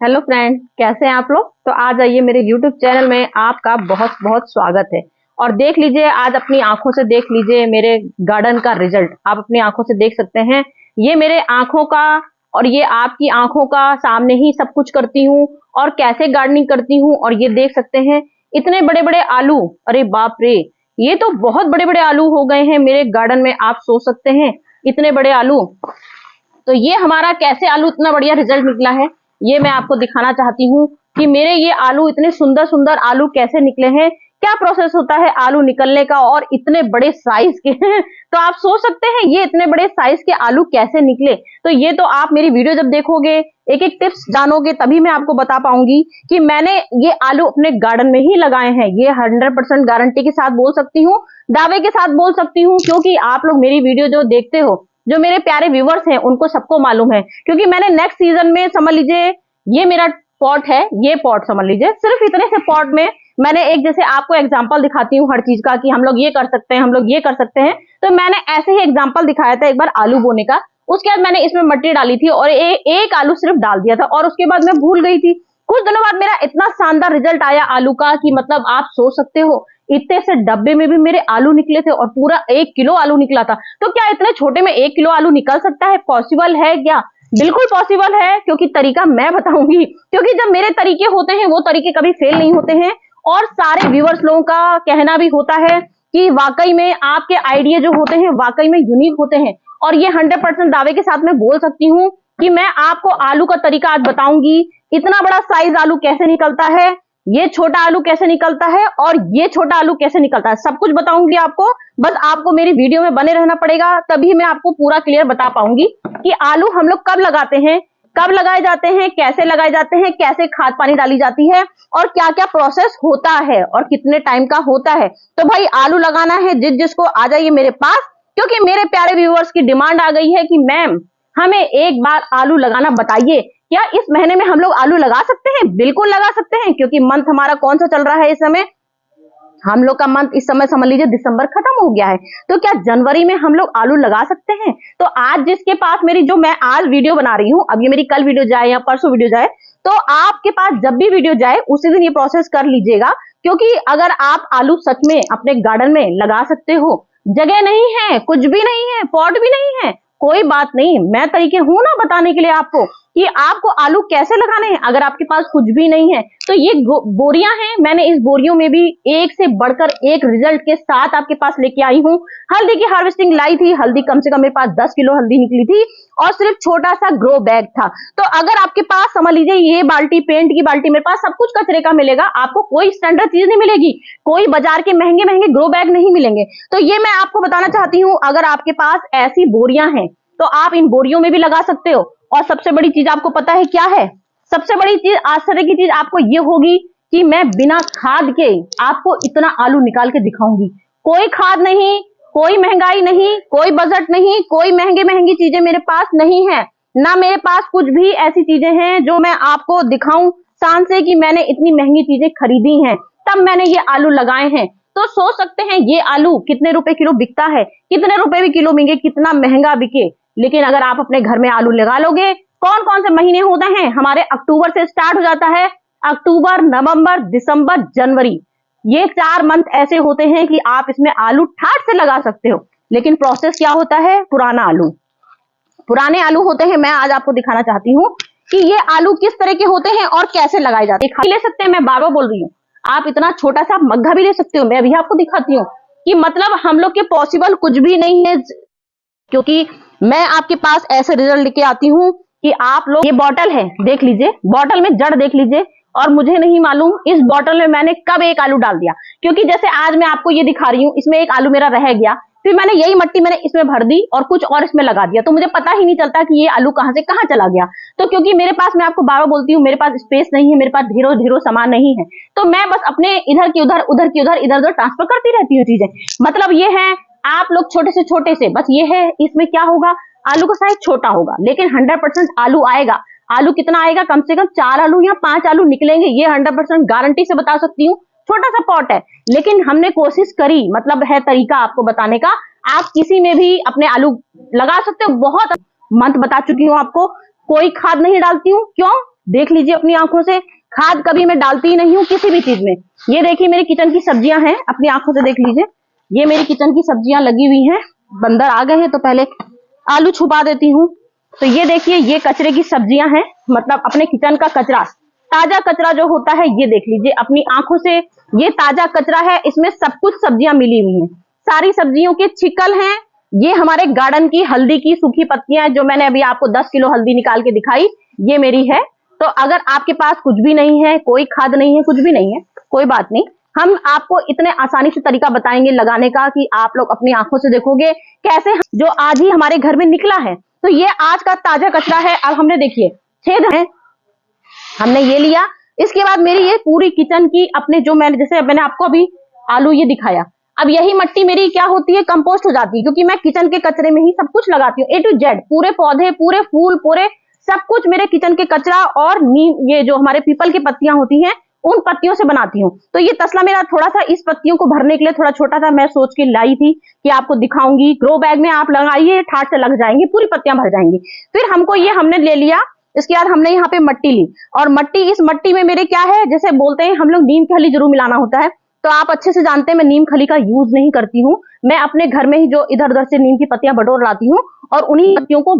Hello friend, कैसे हैं आप लोग। तो आज आइए मेरे यूट्यूब चैनल में आपका बहुत बहुत स्वागत है। और देख लीजिए, आज अपनी आंखों से देख लीजिए मेरे गार्डन का रिजल्ट। आप अपनी आंखों से देख सकते हैं, ये मेरे आंखों का और ये आपकी आंखों का सामने ही सब कुछ करती हूँ और कैसे गार्डनिंग करती हूँ। और ये देख सकते हैं इतने बड़े बड़े आलू, अरे बाप रे, ये तो बहुत बड़े बड़े आलू हो गए हैं मेरे गार्डन में। आप सोच सकते हैं इतने बड़े आलू। तो ये हमारा कैसे आलू इतना बढ़िया रिजल्ट निकला है, ये मैं आपको दिखाना चाहती हूँ कि मेरे ये आलू इतने सुंदर सुंदर आलू कैसे निकले हैं, क्या प्रोसेस होता है आलू निकलने का और इतने बड़े साइज के। तो आप सोच सकते हैं ये इतने बड़े साइज के आलू कैसे निकले। तो ये तो आप मेरी वीडियो जब देखोगे, एक एक टिप्स जानोगे, तभी मैं आपको बता पाऊंगी कि मैंने ये आलू अपने गार्डन में ही लगाए हैं। ये 100% गारंटी के साथ बोल सकती हूँ, दावे के साथ बोल सकती हूँ, क्योंकि आप लोग मेरी वीडियो जो देखते हो, जो मेरे प्यारे व्यूवर्स हैं, उनको सबको मालूम है। क्योंकि मैंने नेक्स्ट सीजन में, समझ लीजिए ये मेरा पॉट है, ये पॉट समझ लीजिए, सिर्फ इतने से पॉट में मैंने एक, जैसे आपको एग्जांपल दिखाती हूँ हर चीज का कि हम लोग ये कर सकते हैं, हम लोग ये कर सकते हैं। तो मैंने ऐसे ही एग्जांपल दिखाया था एक बार आलू बोने का। उसके बाद मैंने इसमें मट्टी डाली थी और एक आलू सिर्फ डाल दिया था और उसके बाद मैं भूल गई थी। कुछ दिनों बाद मेरा इतना शानदार रिजल्ट आया आलू का कि मतलब आप सोच सकते हो, इतने से डब्बे में भी मेरे आलू निकले थे और पूरा 1 किलो आलू निकला था। तो क्या इतने छोटे में 1 किलो आलू निकल सकता है? पॉसिबल है क्या? बिल्कुल पॉसिबल है, क्योंकि तरीका मैं बताऊंगी। क्योंकि जब मेरे तरीके होते हैं, वो तरीके कभी फेल नहीं होते हैं। और सारे व्यूअर्स लोगों का कहना भी होता है कि वाकई में आपके आइडिया जो होते हैं वाकई में यूनिक होते हैं। और ये 100% दावे के साथ मैं बोल सकती हूँ कि मैं आपको आलू का तरीका आज बताऊंगी। इतना बड़ा साइज आलू कैसे निकलता है, ये छोटा आलू कैसे निकलता है और ये छोटा आलू कैसे निकलता है, सब कुछ बताऊंगी आपको। बस आपको मेरी वीडियो में बने रहना पड़ेगा, तभी मैं आपको पूरा क्लियर बता पाऊंगी कि आलू हम लोग कब लगाते हैं, कब लगाए जाते हैं, कैसे लगाए जाते हैं, कैसे खाद पानी डाली जाती है और क्या क्या प्रोसेस होता है और कितने टाइम का होता है। तो भाई आलू लगाना है जिसको आ जाइए मेरे पास, क्योंकि मेरे प्यारे व्यूअर्स की डिमांड आ गई है कि मैम हमें एक बार आलू लगाना बताइए। क्या इस महीने में हम लोग आलू लगा सकते हैं? बिल्कुल लगा सकते हैं, क्योंकि मंथ हमारा कौन सा चल रहा है इस समय? हम लोग का मंथ इस समय समझ लीजिए दिसंबर खत्म हो गया है। तो क्या जनवरी में हम लोग आलू लगा सकते हैं? तो आज जिसके पास मेरी, जो मैं आज वीडियो बना रही हूँ, अब ये मेरी कल वीडियो जाए या परसों वीडियो जाए, तो आपके पास जब भी वीडियो जाए उसी दिन ये प्रोसेस कर लीजिएगा। क्योंकि अगर आप आलू सच में अपने गार्डन में लगा सकते हो, जगह नहीं है, कुछ भी नहीं है, पॉट भी नहीं है, कोई बात नहीं, मैं तरीके हूं ना बताने के लिए आपको कि आपको आलू कैसे लगाने हैं। अगर आपके पास कुछ भी नहीं है तो ये बोरियां हैं, मैंने इस बोरियों में भी एक से बढ़कर एक रिजल्ट के साथ आपके पास लेके आई हूँ। हल्दी की हार्वेस्टिंग लाई थी, हल्दी कम से कम मेरे पास 10 किलो हल्दी निकली थी और सिर्फ छोटा सा ग्रो बैग था। तो अगर आपके पास समझ लीजिए ये बाल्टी, पेंट की बाल्टी, मेरे पास सब कुछ कचरे का मिलेगा, आपको कोई स्टैंडर्ड चीज नहीं मिलेगी, कोई बाजार के महंगे महंगे ग्रो बैग नहीं मिलेंगे। तो ये मैं आपको बताना चाहती हूँ, अगर आपके पास ऐसी बोरियां हैं तो आप इन बोरियों में भी लगा सकते हो। और सबसे बड़ी चीज आपको पता है क्या है? सबसे बड़ी चीज, आश्चर्य की चीज आपको ये होगी कि मैं बिना खाद के आपको इतना आलू निकाल के दिखाऊंगी। कोई खाद नहीं, कोई महंगाई नहीं, कोई बजट नहीं, कोई महंगी महंगी चीजें मेरे पास नहीं है ना। मेरे पास कुछ भी ऐसी चीजें हैं जो मैं आपको दिखाऊं शान से कि मैंने इतनी महंगी चीजें खरीदी हैं, तब मैंने ये आलू लगाए हैं। तो सोच सकते हैं ये आलू कितने रुपए किलो बिकता है, कितने रुपए भी किलो बिके, कितना महंगा बिके। लेकिन अगर आप अपने घर में आलू लगा लोगे, कौन कौन से महीने होते हैं हमारे? अक्टूबर से स्टार्ट हो जाता है, अक्टूबर, नवंबर, दिसंबर, जनवरी, ये 4 मंथ ऐसे होते हैं कि आप इसमें आलू ठाट से लगा सकते हो। लेकिन प्रोसेस क्या होता है? पुराना आलू, पुराने आलू होते हैं। मैं आज आपको दिखाना चाहती हूँ कि ये आलू किस तरह के होते हैं और कैसे लगाए जाते हैं। ले सकते हैं, मैं बार बार बोल रही हूँ, आप इतना छोटा सा मग्घा भी ले सकते हो। मैं अभी आपको दिखाती हूँ कि मतलब हम लोग के पॉसिबल कुछ भी नहीं है, क्योंकि मैं आपके पास ऐसे रिजल्ट लेके आती हूँ कि आप लोग, ये बॉटल है, देख लीजिए, बॉटल में जड़ देख लीजिए। और मुझे नहीं मालूम इस बॉटल में मैंने कब एक आलू डाल दिया, क्योंकि जैसे आज मैं आपको ये दिखा रही हूँ, इसमें एक आलू मेरा रह गया, फिर मैंने यही मट्टी मैंने इसमें भर दी और कुछ और इसमें लगा दिया, तो मुझे पता ही नहीं चलता कि ये आलू कहाँ से कहाँ चला गया। तो क्योंकि मेरे पास, मैं आपको बार बार बोलती हूँ, मेरे पास स्पेस नहीं है, मेरे पास ढेरों ढेरों सामान नहीं है, तो मैं बस अपने इधर की उधर, उधर की उधर, इधर उधर ट्रांसफर करती रहती हूँ चीजें। मतलब ये है, आप लोग छोटे से छोटे से, बस ये है, इसमें क्या होगा, आलू का साइज छोटा होगा लेकिन 100% आलू आएगा। आलू कितना आएगा? कम से कम 4 आलू या 5 आलू निकलेंगे, ये 100% गारंटी से बता सकती हूँ। छोटा सा पॉट है लेकिन हमने कोशिश करी, मतलब है तरीका आपको बताने का। आप किसी में भी अपने आलू लगा सकते हो। बहुत मंथ बता चुकी हूँ आपको, कोई खाद नहीं डालती हूँ। क्यों? देख लीजिए अपनी आंखों से। खाद कभी मैं डालती ही नहीं हूँ किसी भी चीज में। ये देखिए मेरी किचन की सब्जियां हैं, अपनी आंखों से देख लीजिए। ये मेरी किचन की सब्जियां लगी हुई हैं। बंदर आ गए हैं तो पहले आलू छुपा देती हूँ। तो ये देखिए ये कचरे की सब्जियां हैं, मतलब अपने किचन का कचरा, ताजा कचरा जो होता है। ये देख लीजिए अपनी आंखों से, ये ताजा कचरा है, इसमें सब कुछ सब्जियां मिली हुई हैं। सारी सब्जियों के छिकल हैं। ये हमारे गार्डन की हल्दी की सूखी पत्तियां हैं, जो मैंने अभी आपको 10 किलो हल्दी निकाल के दिखाई, ये मेरी है। तो अगर आपके पास कुछ भी नहीं है, कोई खाद नहीं है, कुछ भी नहीं है, कोई बात नहीं, हम आपको इतने आसानी से तरीका बताएंगे लगाने का कि आप लोग अपनी आंखों से देखोगे कैसे, जो आज ही हमारे घर में निकला है। तो ये आज का ताजा कचरा है। अब हमने देखिए छेद है, हमने ये लिया। इसके बाद मेरी ये पूरी किचन की अपने जो जैसे मैंने आपको अभी आलू ये दिखाया, अब यही मट्टी मेरी क्या होती है, कंपोस्ट हो जाती है, क्योंकि मैं किचन के कचरे में ही सब कुछ लगाती हूँ। A to Z, पूरे पौधे, पूरे फूल, पूरे सब कुछ मेरे किचन के कचरा और नीम, ये जो हमारे पीपल की पत्तियां होती हैं, उन पत्तियों से बनाती हूँ। तो ये तसला मेरा थोड़ा सा इस पत्तियों को भरने के लिए थोड़ा छोटा था, मैं सोच के लाई थी कि आपको दिखाऊंगी। ग्रो बैग में आप लगाइए, ठाट से लग जाएंगी, पूरी पत्तियां भर जाएंगी। फिर हमको ये हमने ले लिया। इसके बाद हमने यहाँ पे मट्टी ली, और मट्टी, इस मट्टी में मेरे क्या है, जैसे बोलते हैं हम लोग नीम की खली जरूर मिलाना होता है। तो आप अच्छे से जानते हैं मैं नीम खली का यूज नहीं करती हूँ। मैं अपने घर में ही जो इधर उधर से नीम की पत्तियां बटोर लाती हूँ और उन्हीं पत्तियों को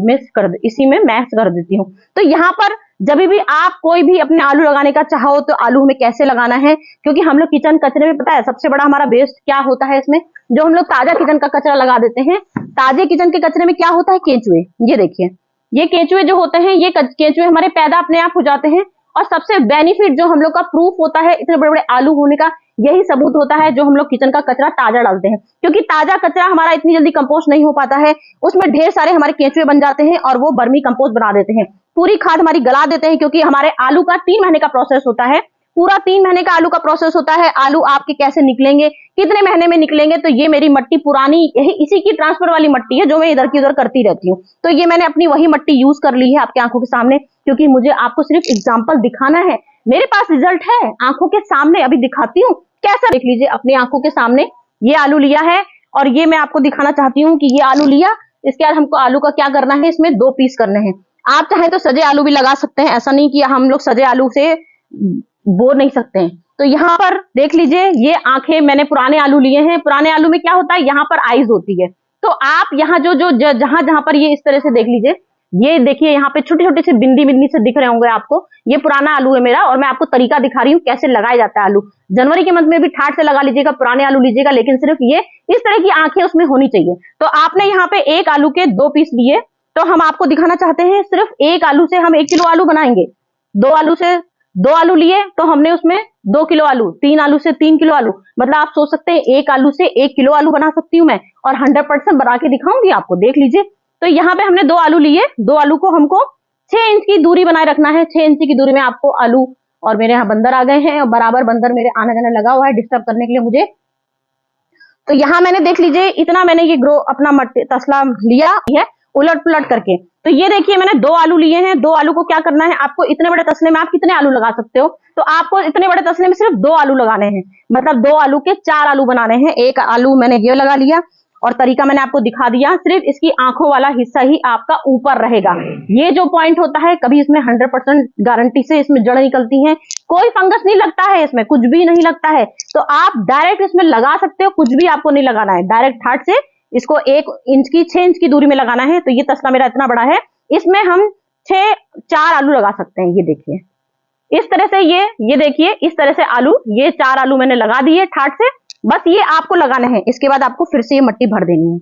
इसी में मैश कर देती हूँ। तो यहाँ पर जब भी आप कोई भी अपने आलू लगाने का चाहो तो आलू हमें कैसे लगाना है, क्योंकि हम लोग किचन कचरे में, पता है सबसे बड़ा हमारा वेस्ट क्या होता है इसमें, जो हम लोग ताजा किचन का कचरा लगा देते हैं। ताजे किचन के कचरे में क्या होता है, केंचुए। ये देखिए ये केंचुए जो होते हैं, ये केंचुए हमारे पैदा अपने आप हो जाते हैं। और सबसे बेनिफिट जो हम लोग का प्रूफ होता है इतने बड़े बड़े आलू होने का, यही सबूत होता है जो हम लोग किचन का कचरा ताजा डालते हैं। क्योंकि ताजा कचरा हमारा इतनी जल्दी कंपोस्ट नहीं हो पाता है, उसमें ढेर सारे हमारे केंचुए बन जाते हैं और वो वर्मी कंपोस्ट बना देते हैं, पूरी खाद हमारी गला देते हैं। क्योंकि हमारे आलू का 3 महीने का प्रोसेस होता है, पूरा 3 महीने का आलू का प्रोसेस होता है। आलू आपके कैसे निकलेंगे, कितने महीने में निकलेंगे, तो ये मेरी मट्टी पुरानी, यही इसी की ट्रांसफर वाली मट्टी है जो मैं इधर की उधर करती रहती हूँ। तो ये मैंने अपनी वही मट्टी यूज कर ली है आपके आंखों के सामने, क्योंकि मुझे आपको सिर्फ एग्जाम्पल दिखाना है। मेरे पास रिजल्ट है आंखों के सामने, अभी दिखाती हूँ कैसा। देख लीजिए अपनी आंखों के सामने ये आलू लिया है, और ये मैं आपको दिखाना चाहती हूँ कि ये आलू लिया। इसके बाद हमको आलू का क्या करना है, इसमें 2 पीस करने हैं। आप चाहें तो सजे आलू भी लगा सकते हैं, ऐसा नहीं कि हम लोग सजे आलू से बो नहीं सकते हैं। तो यहाँ पर देख लीजिए ये आंखें मैंने पुराने आलू लिए हैं। पुराने आलू में क्या होता है, यहाँ पर आईज होती है। तो आप यहाँ जहां पर ये इस तरह से देख लीजिए, ये देखिए यहाँ पे छोटे छोटे से बिंदी बिंदी से दिख रहे होंगे आपको। ये पुराना आलू है मेरा, और मैं आपको तरीका दिखा रही हूँ कैसे लगाया जाता है आलू। जनवरी के मंथ में भी ठाट से लगा लीजिएगा, पुराने आलू लीजिएगा, लेकिन सिर्फ ये इस तरह की आंखें उसमें होनी चाहिए। तो आपने यहाँ पे एक आलू के 2 पीस लिए, तो हम आपको दिखाना चाहते हैं सिर्फ एक आलू से हम 1 किलो आलू बनाएंगे। 2 आलू लिए तो हमने उसमें 2 किलो आलू, 3 आलू से 3 किलो आलू, मतलब आप सोच सकते हैं 1 आलू से 1 किलो आलू बना सकती हूँ मैं, और 100% बना के दिखाऊंगी आपको, देख लीजिए। तो यहाँ पे हमने 2 आलू लिए। 2 आलू को हमको 6 इंच की दूरी बनाए रखना है। 6 इंच की दूरी में आपको आलू, और मेरे यहाँ बंदर आ गए हैं और बराबर बंदर मेरे आना जाने लगा हुआ है डिस्टर्ब करने के लिए मुझे। तो यहाँ मैंने देख लीजिए इतना मैंने ये ग्रो अपना तसला लिया है उलट पुलट करके। तो ये देखिए मैंने 2 आलू लिए हैं। 2 आलू को क्या करना है, आपको इतने बड़े तसले में आप कितने आलू लगा सकते हो, तो आपको इतने बड़े तसले में सिर्फ 2 आलू लगाने हैं, मतलब 2 आलू के 4 आलू बनाने हैं। 1 आलू मैंने ये लगा लिया, और तरीका मैंने आपको दिखा दिया। सिर्फ इसकी आंखों वाला हिस्सा ही आपका ऊपर रहेगा। ये जो पॉइंट होता है, कभी इसमें 100% गारंटी से इसमें जड़ निकलती है, कोई फंगस नहीं लगता है, इसमें कुछ भी नहीं लगता है। तो आप डायरेक्ट इसमें लगा सकते हो, कुछ भी आपको नहीं लगाना है, डायरेक्ट हाथ से इसको 6 इंच की दूरी में लगाना है। तो ये तसला मेरा इतना बड़ा है, इसमें हम 4 आलू लगा सकते हैं। ये देखिए इस तरह से, ये देखिए इस तरह से आलू, ये 4 आलू मैंने लगा दिए ठाट से। बस ये आपको लगाना है। इसके बाद आपको फिर से ये मट्टी भर देनी है।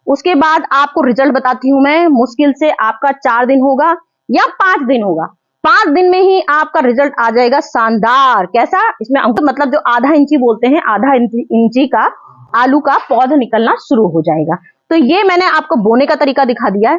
उसके बाद आपको रिजल्ट बताती हूं मैं। मुश्किल से आपका 4 दिन होगा या 5 दिन होगा, 5 दिन में ही आपका रिजल्ट आ जाएगा शानदार। कैसा, इसमें मतलब जो आधा इंची बोलते हैं, आधा इंची का आलू का पौधा निकलना शुरू हो जाएगा। तो ये मैंने आपको बोने का तरीका दिखा दिया है।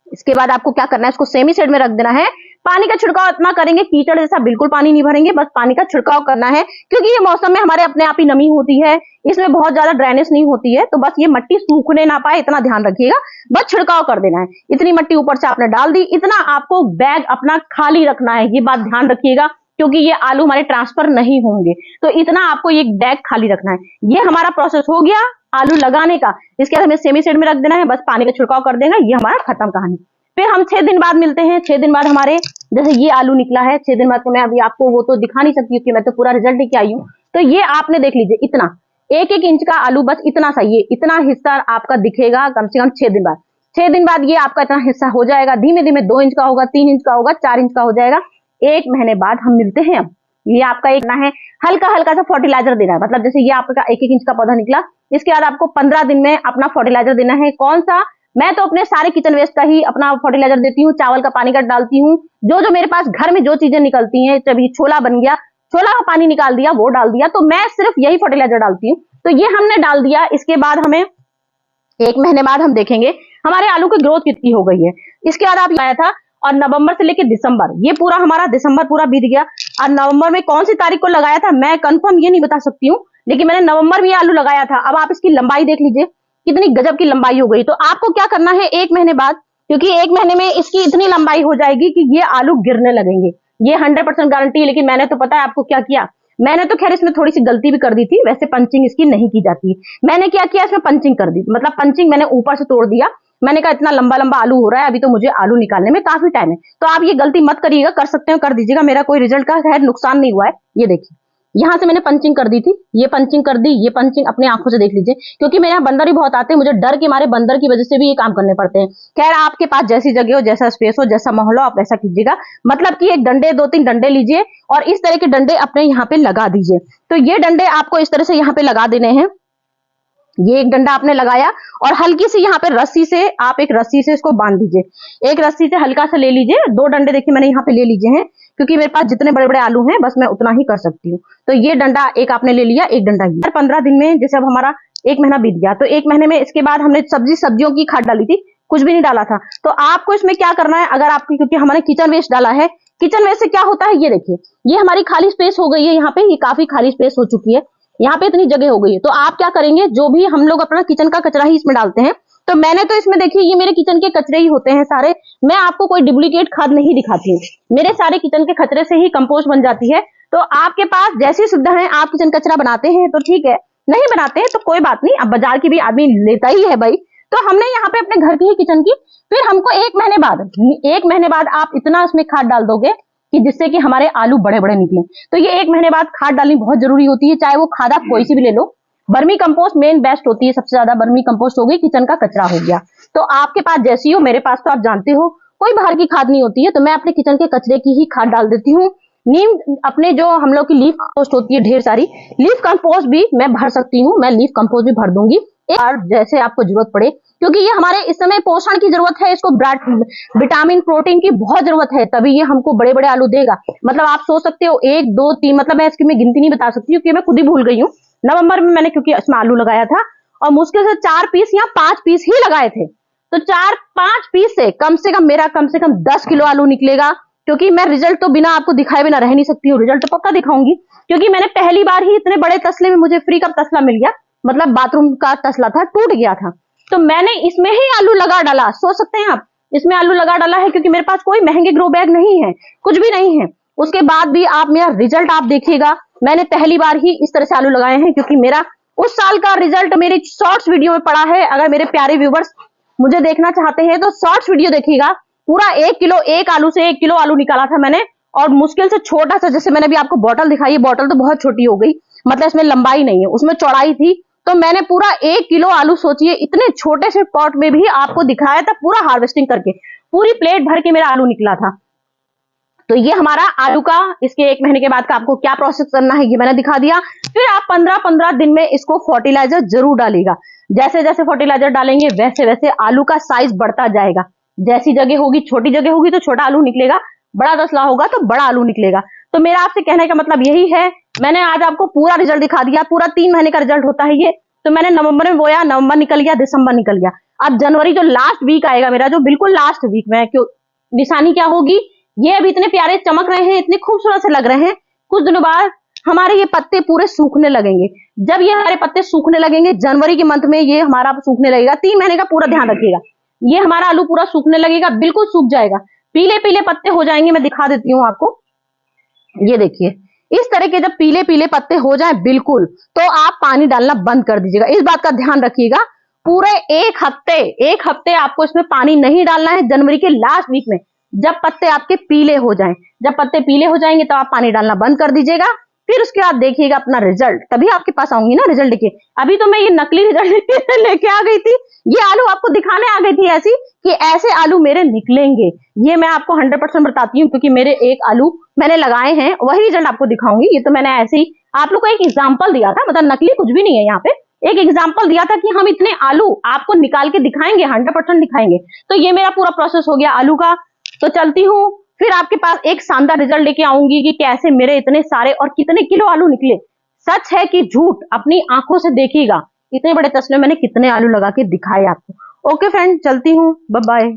इसके बाद आपको क्या करना है, इसको सेमी शेड में रख देना है। पानी का छिड़काव इतना करेंगे, कीचड़ जैसा बिल्कुल पानी नहीं भरेंगे, बस पानी का छिड़काव करना है। क्योंकि ये मौसम में हमारे अपने आप ही नमी होती है, इसमें बहुत ज्यादा ड्रेनेज नहीं होती है, तो बस ये मट्टी सूखने ना पाए इतना ध्यान रखिएगा, बस छिड़काव कर देना है। इतनी मट्टी ऊपर से आपने डाल दी, इतना आपको बैग अपना खाली रखना है, ये बात ध्यान रखिएगा, क्योंकि ये आलू हमारे ट्रांसफर नहीं होंगे। तो इतना आपको ये बैग खाली रखना है। ये हमारा प्रोसेस हो गया आलू लगाने का। इसके बाद हमें सेमी शेड में रख देना है, बस पानी का छिड़काव कर देना, ये हमारा खत्म कहानी। फिर हम 6 दिन बाद मिलते हैं। 6 दिन बाद हमारे जैसे ये आलू निकला है 6 दिन बाद में, अभी आपको वो तो दिखा नहीं सकती क्योंकि मैं तो पूरा रिजल्ट लेके आई हूँ। तो ये आपने देख लीजिए इतना 1-1 इंच का आलू, बस इतना सा, ये इतना हिस्सा आपका दिखेगा कम से कम 6 दिन बाद। 6 दिन बाद ये आपका इतना हिस्सा हो जाएगा, धीमे धीमे 2 इंच का होगा, 3 इंच का होगा, 4 इंच का हो जाएगा। 1 महीने बाद हम मिलते हैं। अब ये आपका एक ना है, हल्का हल्का सा फर्टिलाइजर देना है। मतलब जैसे ये आपका 1-1 इंच का पौधा निकला, इसके बाद आपको 15 दिन में अपना फर्टिलाइजर देना है। कौन सा? मैं तो अपने सारे किचन वेस्ट का ही अपना फर्टिलाइजर देती हूँ, चावल का पानी का डालती हूँ, जो मेरे पास घर में जो चीजें निकलती हैं, कभी छोला बन गया, छोला का पानी निकाल दिया, वो डाल दिया, तो मैं सिर्फ यही फर्टिलाइजर डालती हूँ। तो ये हमने डाल दिया। इसके बाद हमें 1 महीने बाद हम देखेंगे हमारे आलू की ग्रोथ कितनी हो गई है। इसके बाद आप लाया था, और नवंबर से लेकर दिसंबर, ये पूरा हमारा दिसंबर पूरा बीत गया। और नवंबर में कौन सी तारीख को लगाया था मैं कंफर्म ये नहीं बता सकती हूँ, लेकिन मैंने नवंबर में ये आलू लगाया था। अब आप इसकी लंबाई देख लीजिए कितनी गजब की लंबाई हो गई। तो आपको क्या करना है 1 महीने बाद, क्योंकि 1 महीने में इसकी इतनी लंबाई हो जाएगी कि ये आलू गिरने लगेंगे, ये 100% गारंटी है। लेकिन मैंने तो पता है आपको क्या किया, मैंने तो खैर इसमें थोड़ी सी गलती भी कर दी थी। वैसे पंचिंग इसकी नहीं की जाती, मैंने क्या किया इसमें पंचिंग कर दी, मतलब पंचिंग मैंने ऊपर से तोड़ दिया। मैंने कहा इतना लंबा लंबा आलू हो रहा है, अभी तो मुझे आलू निकालने में काफी टाइम है। तो आप ये गलती मत करिएगा, कर सकते हो कर दीजिएगा, मेरा कोई रिजल्ट का खैर नुकसान नहीं हुआ है। ये देखिए यहाँ से मैंने पंचिंग कर दी थी, ये पंचिंग कर दी, ये पंचिंग अपने आंखों से देख लीजिए, क्योंकि मेरे यहाँ बंदर ही बहुत आते हैं, मुझे डर के मारे बंदर की वजह से भी ये काम करने पड़ते हैं। खैर आपके पास जैसी जगह हो, जैसा स्पेस हो, जैसा माहौल हो, आप ऐसा कीजिएगा। मतलब कि एक डंडे 2-3 डंडे लीजिए और इस तरह के डंडे अपने यहाँ पे लगा दीजिए। तो ये डंडे आपको इस तरह से यहाँ पे लगा देने हैं। ये एक डंडा आपने लगाया और हल्की सी यहाँ पे रस्सी से, आप एक रस्सी से इसको बांध दीजिए, एक रस्सी से हल्का सा ले लीजिए। 2 डंडे देखिए मैंने यहाँ पे ले लीजिए हैं, क्योंकि मेरे पास जितने बड़े बड़े आलू हैं बस मैं उतना ही कर सकती हूँ। तो ये डंडा एक आपने ले लिया, एक डंडा ही। 15 दिन में जैसे अब हमारा 1 महीना बीत गया, तो 1 महीने में इसके बाद हमने सब्जियों की खाद डाली थी, कुछ भी नहीं डाला था। तो आपको इसमें क्या करना है, अगर आपकी, क्योंकि हमने किचन वेस्ट डाला है, किचन वेस्ट से क्या होता है, ये देखिए ये हमारी खाली स्पेस हो गई है, यहाँ पे ये काफी खाली स्पेस हो चुकी है, यहाँ पे इतनी जगह हो गई है। तो आप क्या करेंगे, जो भी हम लोग अपना किचन का कचरा ही इसमें डालते हैं, तो मैंने तो इसमें देखिए ये मेरे किचन के कचरे ही होते हैं सारे, मैं आपको कोई डुप्लीकेट खाद नहीं दिखाती हूँ, मेरे सारे किचन के कचरे से ही कंपोस्ट बन जाती है। तो आपके पास जैसी सुविधा है, आप किचन कचरा बनाते हैं तो ठीक है, नहीं बनाते हैं तो कोई बात नहीं, अब बाजार की भी आदमी लेता ही है भाई। तो हमने यहाँ पे अपने घर की ही किचन की, फिर हमको 1 महीने बाद आप इतना इसमें खाद डाल दोगे कि जिससे कि हमारे आलू बड़े बड़े निकले। तो ये 1 महीने बाद खाद डालनी बहुत जरूरी होती है, चाहे वो खाद आप कोई सी भी ले लो। बर्मी कंपोस्ट मेन बेस्ट होती है, सबसे ज्यादा बर्मी कंपोस्ट हो गई, किचन का कचरा हो गया। तो आपके पास जैसी हो, मेरे पास तो आप जानते हो कोई बाहर की खाद नहीं होती है, तो मैं अपने किचन के कचरे की ही खाद डाल देती हूँ। नीम, अपने जो हम लोग की लीफ कंपोस्ट होती है ढेर सारी, लीफ कंपोस्ट भी मैं भर सकती हूँ, मैं लीफ कंपोस्ट भी भर दूंगी एक बार जैसे आपको जरूरत पड़े, क्योंकि ये हमारे इस समय पोषण की जरूरत है, इसको विटामिन प्रोटीन की बहुत जरूरत है, तभी ये हमको बड़े बड़े आलू देगा। मतलब आप सोच सकते हो 1 2 3, मतलब मैं इसकी मैं गिनती नहीं बता सकती क्योंकि मैं खुद ही भूल गई हूँ। नवंबर में मैंने क्योंकि इसमें आलू लगाया था और मुश्किल से 4 पीस या 5 पीस ही लगाए थे, तो 4-5 पीस से कम मेरा कम से कम 10 किलो आलू निकलेगा। क्योंकि मैं रिजल्ट तो बिना आपको दिखाए बिना रह नहीं सकती हूँ, रिजल्ट तो पक्का दिखाऊंगी, क्योंकि मैंने पहली बार ही इतने बड़े तसले में, मुझे फ्री का तसला मिल गया, मतलब बाथरूम का तसला था, टूट गया था, तो मैंने इसमें ही आलू लगा डाला। सोच सकते हैं आप, इसमें आलू लगा डाला है, क्योंकि मेरे पास कोई महंगे ग्रो बैग नहीं है, कुछ भी नहीं है। उसके बाद भी आप मेरा रिजल्ट आप देखिएगा, मैंने पहली बार ही इस तरह से आलू लगाए हैं, क्योंकि मेरा उस साल का रिजल्ट मेरे शॉर्ट्स वीडियो में पड़ा है। अगर मेरे प्यारे व्यूवर्स मुझे देखना चाहते हैं तो शॉर्ट्स वीडियो देखिएगा, पूरा 1 किलो, एक आलू से 1 किलो आलू निकाला था मैंने, और मुश्किल से छोटा सा, जैसे मैंने अभी आपको बोतल दिखाई है, बोतल तो बहुत छोटी हो गई, मतलब इसमें लंबाई नहीं है, उसमें चौड़ाई थी, तो मैंने पूरा 1 किलो आलू, सोचिए इतने छोटे से पॉट में भी आपको दिखाया था, पूरा हार्वेस्टिंग करके पूरी प्लेट भर के मेरा आलू निकला था। तो ये हमारा आलू का, इसके 1 महीने के बाद का आपको क्या प्रोसेस करना है ये मैंने दिखा दिया। फिर आप 15-15 दिन में इसको फर्टिलाइजर जरूर डालिएगा, जैसे जैसे फर्टिलाइजर डालेंगे वैसे वैसे आलू का साइज बढ़ता जाएगा। जैसी जगह होगी, छोटी जगह होगी तो छोटा आलू निकलेगा, बड़ा तसला होगा तो बड़ा आलू निकलेगा। तो मेरा आपसे कहने का मतलब यही है, मैंने आज आपको पूरा रिजल्ट दिखा दिया, पूरा 3 महीने का रिजल्ट होता है ये। तो मैंने नवंबर में बोया, नवंबर निकल गया, दिसंबर निकल गया, अब जनवरी जो लास्ट वीक आएगा मेरा, जो बिल्कुल लास्ट वीक में, क्यों निशानी क्या होगी, ये अभी इतने प्यारे चमक रहे हैं, इतने खूबसूरत से लग रहे हैं, कुछ दिनों बाद हमारे ये पत्ते पूरे सूखने लगेंगे। जब ये हमारे पत्ते सूखने लगेंगे, जनवरी के मंथ में ये हमारा सूखने लगेगा, 3 महीने का पूरा ध्यान रखिएगा, ये हमारा आलू पूरा सूखने लगेगा, बिल्कुल सूख जाएगा, पीले पीले पत्ते हो जाएंगे। मैं दिखा देती हूँ आपको, ये देखिए इस तरह के जब पीले पीले पत्ते हो जाए बिल्कुल, तो आप पानी डालना बंद कर दीजिएगा, इस बात का ध्यान रखिएगा। पूरे 1 हफ्ते आपको इसमें पानी नहीं डालना है, जनवरी के लास्ट वीक में जब पत्ते आपके पीले हो जाएं। जब पत्ते पीले हो जाएंगे तो आप पानी डालना बंद कर दीजिएगा। फिर उसके बाद देखिएगा अपना रिजल्ट, तभी आपके पास आऊंगी ना रिजल्ट लेके। अभी तो मैं ये नकली रिजल्ट लेके आ गई थी, ये आलू आपको दिखाने आ गई थी ऐसी कि ऐसे आलू मेरे निकलेंगे। ये मैं आपको 100% बताती हूँ, क्योंकि मेरे एक आलू मैंने लगाए हैं, वही रिजल्ट आपको दिखाऊंगी। ये तो मैंने ऐसे ही आप लोग को एक एग्जाम्पल दिया था, मतलब नकली कुछ भी नहीं है यहाँ पे, एक एग्जाम्पल दिया था कि हम इतने आलू आपको निकाल के दिखाएंगे, 100% दिखाएंगे। तो ये मेरा पूरा प्रोसेस हो गया आलू का। तो चलती हूँ, फिर आपके पास एक शानदार रिजल्ट लेके आऊंगी कि कैसे मेरे इतने सारे और कितने किलो आलू निकले। सच है कि झूठ, अपनी आंखों से देखिएगा। इतने बड़े तस्वीर मैंने कितने आलू लगा के दिखाए आपको। ओके फ्रेंड, चलती हूँ, बाय बाय।